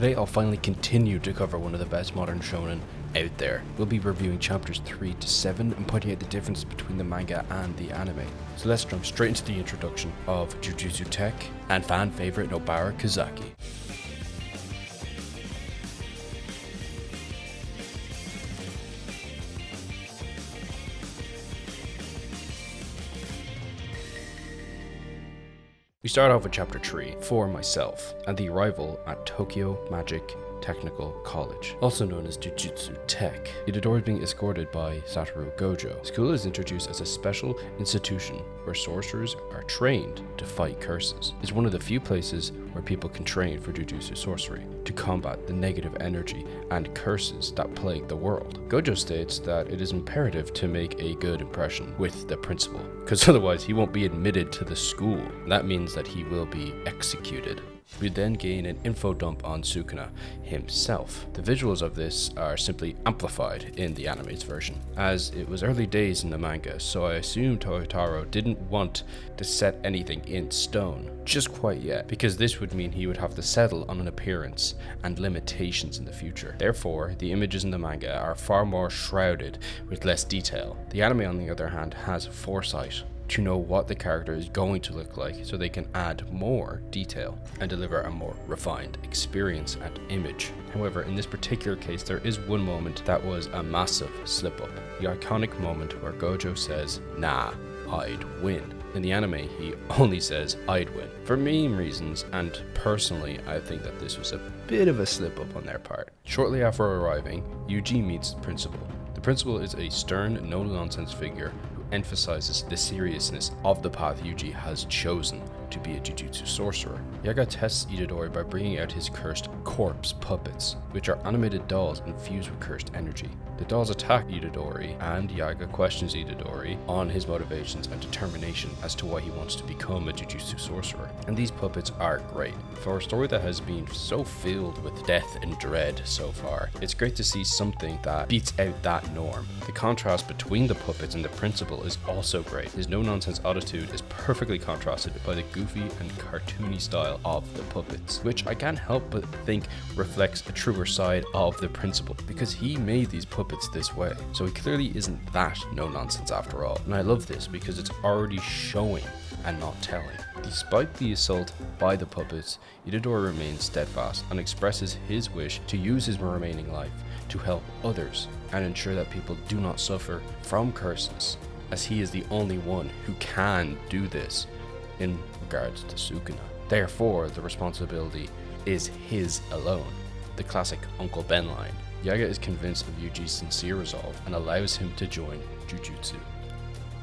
Today I'll finally continue to cover one of the best modern shonen out there. We'll be reviewing chapters 3 to 7 and pointing out the difference between the manga and the anime. So let's jump straight into the introduction of Jujutsu Tech and fan favorite Nobara Kazaki. We start off with chapter 3, For Myself, and the arrival at Tokyo Magic Technical College, also known as Jujutsu Tech. Itadori is being escorted by Satoru Gojo. School is introduced as a special institution where sorcerers are trained to fight curses. It's one of the few places where people can train for Jujutsu sorcery to combat the negative energy and curses that plague the world. Gojo states that it is imperative to make a good impression with the principal, because otherwise he won't be admitted to the school. That means that he will be executed. We then gain an info dump on Sukuna himself. The visuals of this are simply amplified in the anime's version, as it was early days in the manga, so I assume Toyotaro didn't want to set anything in stone just quite yet, because this would mean he would have to settle on an appearance and limitations in the future. Therefore, the images in the manga are far more shrouded with less detail. The anime, on the other hand, has foresight to know what the character is going to look like, so they can add more detail and deliver a more refined experience and image. However, in this particular case, there is one moment that was a massive slip up. The iconic moment where Gojo says, "Nah, I'd win." In the anime, he only says, "I'd win." For meme reasons, and personally, I think that this was a bit of a slip up on their part. Shortly after arriving, Yuji meets the principal. The principal is a stern, no-nonsense figure emphasizes the seriousness of the path Yuji has chosen to be a Jujutsu sorcerer. Yaga tests Itadori by bringing out his cursed corpse puppets, which are animated dolls infused with cursed energy. The dolls attack Itadori, and Yaga questions Itadori on his motivations and determination as to why he wants to become a Jujutsu sorcerer. And these puppets are great. For a story that has been so filled with death and dread so far, it's great to see something that beats out that norm. The contrast between the puppets and the principal is also great. His no-nonsense attitude is perfectly contrasted by the goofy and cartoony style of the puppets, which I can't help but think reflects a truer side of the principal, because he made these puppets this way, so he clearly isn't that no-nonsense after all. And I love this because it's already showing and not telling. Despite the assault by the puppets, Itadori remains steadfast and expresses his wish to use his remaining life to help others and ensure that people do not suffer from curses, as he is the only one who can do this in regards to Sukuna. Therefore, the responsibility is his alone. The classic Uncle Ben line. Yaga is convinced of Yuji's sincere resolve and allows him to join Jujutsu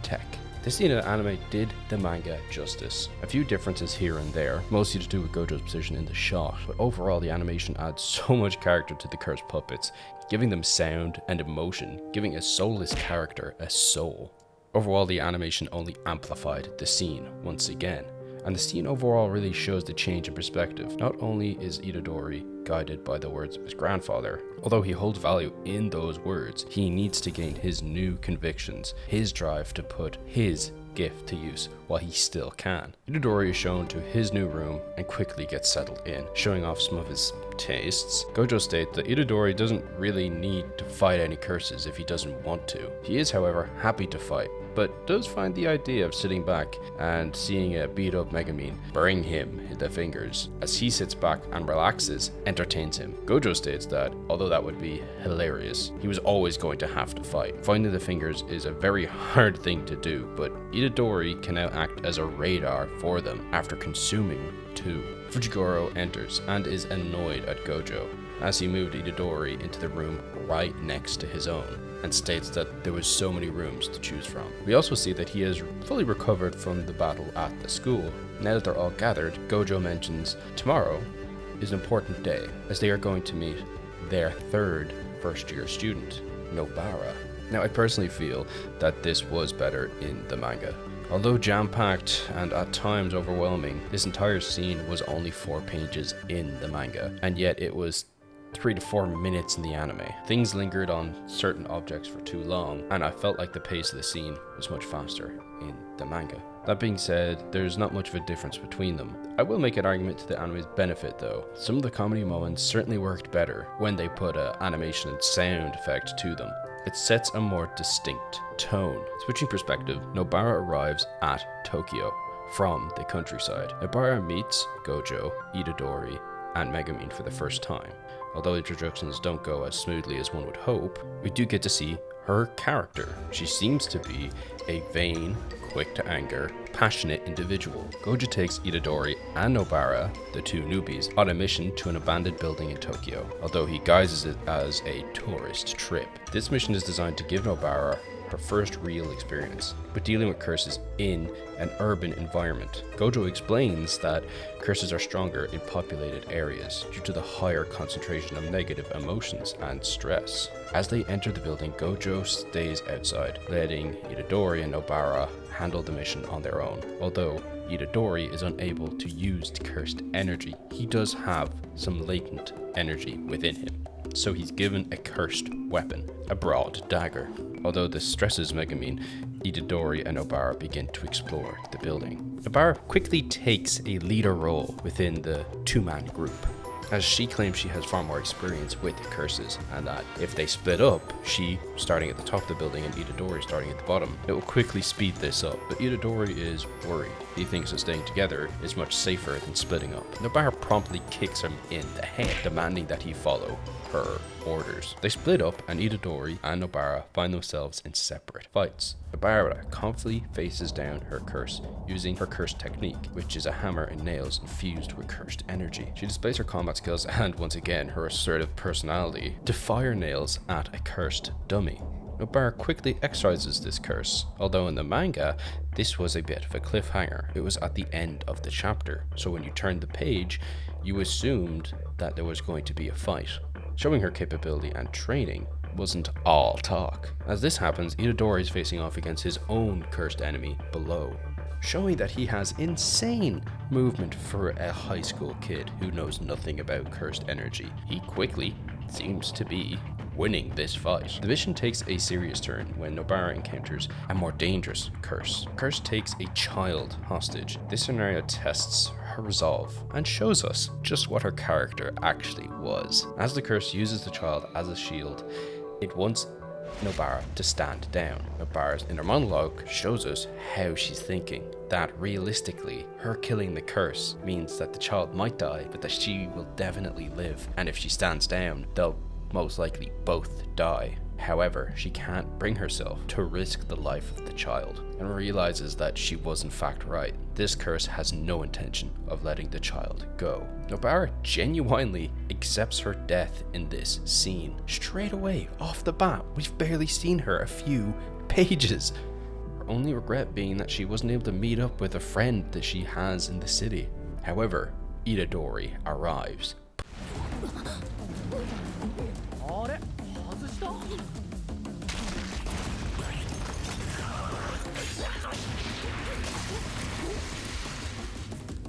Tech. This scene in the anime did the manga justice. A few differences here and there, mostly to do with Gojo's position in the shot, but overall the animation adds so much character to the cursed puppets, giving them sound and emotion, giving a soulless character a soul. Overall, the animation only amplified the scene once again, and the scene overall really shows the change in perspective. Not only is Itadori guided by the words of his grandfather, although he holds value in those words, he needs to gain his new convictions, his drive to put his gift to use while he still can. Itadori is shown to his new room and quickly gets settled in, showing off some of his tastes. Gojo states that Itadori doesn't really need to fight any curses if he doesn't want to. He is, however, happy to fight, but does find the idea of sitting back and seeing a beat up Megumin bring him the fingers as he sits back and relaxes entertains him. Gojo states that although that would be hilarious, he was always going to have to fight. Finding the fingers is a very hard thing to do, but Itadori can now act as a radar for them after consuming two. Fujigoro enters and is annoyed at Gojo as he moved Itadori into the room right next to his own, and states that there was so many rooms to choose from. We also see that he has fully recovered from the battle at the school. Now that they're all gathered, Gojo mentions tomorrow is an important day, as they are going to meet their third first-year student, Nobara. Now, I personally feel that this was better in the manga. Although jam-packed and at times overwhelming, this entire scene was only 4 pages in the manga, and yet it was 3 to 4 minutes in the anime. Things lingered on certain objects for too long, and I felt like the pace of the scene was much faster in the manga. That being said, there's not much of a difference between them. I will make an argument to the anime's benefit though. Some of the comedy moments certainly worked better when they put an animation and sound effect to them. It sets a more distinct tone. Switching perspective, Nobara arrives at Tokyo from the countryside. Nobara meets Gojo, Itadori, and Megumin for the first time. Although introductions don't go as smoothly as one would hope, we do get to see her character. She seems to be a vain, quick to anger, passionate individual. Gojo takes Itadori and Nobara, the two newbies, on a mission to an abandoned building in Tokyo, although he guises it as a tourist trip. This mission is designed to give Nobara her first real experience with dealing with curses in an urban environment. Gojo explains that curses are stronger in populated areas due to the higher concentration of negative emotions and stress. As they enter the building, Gojo stays outside, letting Itadori and Nobara handle the mission on their own. Although Itadori is unable to use cursed energy, he does have some latent energy within him. So he's given a cursed weapon, a broad dagger. Although this stresses Megumin, Itadori and Nobara begin to explore the building. Nobara quickly takes a leader role within the two-man group, as she claims she has far more experience with curses, and that if they split up, she starting at the top of the building and Itadori starting at the bottom, it will quickly speed this up. But Itadori is worried. He thinks that staying together is much safer than splitting up. Nobara promptly kicks him in the head, demanding that he follow her orders. They split up, and Itadori and Nobara find themselves in separate fights. Nobara confidently faces down her curse using her curse technique, which is a hammer and nails infused with cursed energy. She displays her combat skills and, once again, her assertive personality to fire nails at a cursed dummy. Nobara quickly exorcises this curse, although in the manga, this was a bit of a cliffhanger. It was at the end of the chapter, so when you turned the page, you assumed that there was going to be a fight. Showing her capability and training wasn't all talk. As this happens, Itadori is facing off against his own cursed enemy below, showing that he has insane movement for a high school kid who knows nothing about cursed energy. He quickly seems to be winning this fight. The mission takes a serious turn when Nobara encounters a more dangerous curse. The curse takes a child hostage. This scenario tests her resolve and shows us just what her character actually was. As the curse uses the child as a shield, it wants Nobara to stand down. Nobara's inner monologue shows us how she's thinking, that realistically, her killing the curse means that the child might die, but that she will definitely live. And if she stands down, they'll most likely both die. However, she can't bring herself to risk the life of the child, and realizes that she was in fact right. This curse has no intention of letting the child go. Nobara genuinely accepts her death in this scene. Straight away, off the bat, we've barely seen her a few pages. Her only regret being that she wasn't able to meet up with a friend that she has in the city. However, Itadori arrives.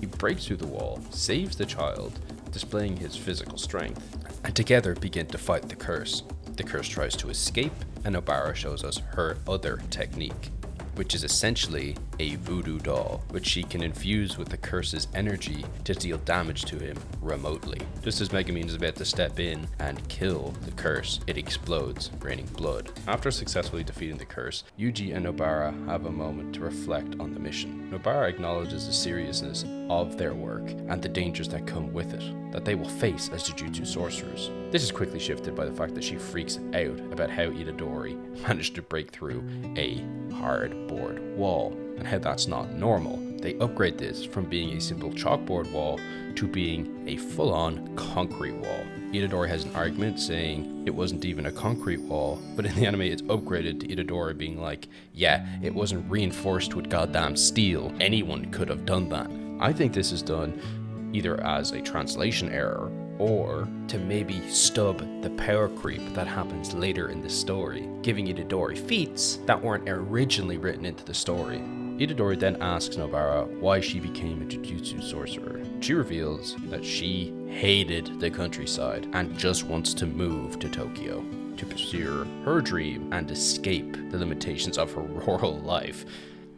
He breaks through the wall, saves the child, displaying his physical strength, and together begin to fight the curse. The curse tries to escape, and Nobara shows us her other technique, which is essentially a voodoo doll, which she can infuse with the curse's energy to deal damage to him remotely. Just as Megumin is about to step in and kill the curse, it explodes, raining blood. After successfully defeating the curse, Yuji and Nobara have a moment to reflect on the mission. Nobara acknowledges the seriousness of their work and the dangers that come with it, that they will face as Jujutsu sorcerers. This is quickly shifted by the fact that she freaks out about how Itadori managed to break through a hardboard wall, and how that's not normal. They upgrade this from being a simple chalkboard wall to being a full-on concrete wall. Itadori has an argument saying it wasn't even a concrete wall, but in the anime it's upgraded to Itadori being like, yeah, it wasn't reinforced with goddamn steel. Anyone could have done that. I think this is done either as a translation error or to maybe stub the power creep that happens later in the story, giving Itadori feats that weren't originally written into the story. Itadori then asks Nobara why she became a Jujutsu sorcerer. She reveals that she hated the countryside and just wants to move to Tokyo to pursue her dream and escape the limitations of her rural life.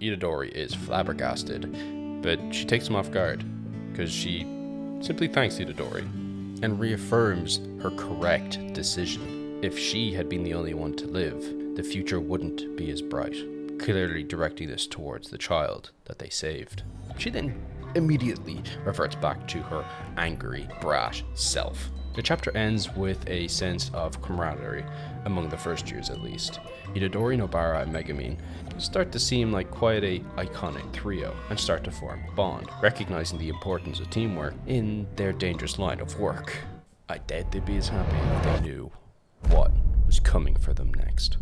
Itadori is flabbergasted, but she takes him off guard because she simply thanks Itadori and reaffirms her correct decision. If she had been the only one to live, the future wouldn't be as bright, clearly directing this towards the child that they saved. She then immediately reverts back to her angry, brash self. The chapter ends with a sense of camaraderie, among the first years at least. Itadori, Nobara, and Megumin start to seem like quite a iconic trio and start to form a bond, recognizing the importance of teamwork in their dangerous line of work. I doubt they'd be as happy if they knew what was coming for them next.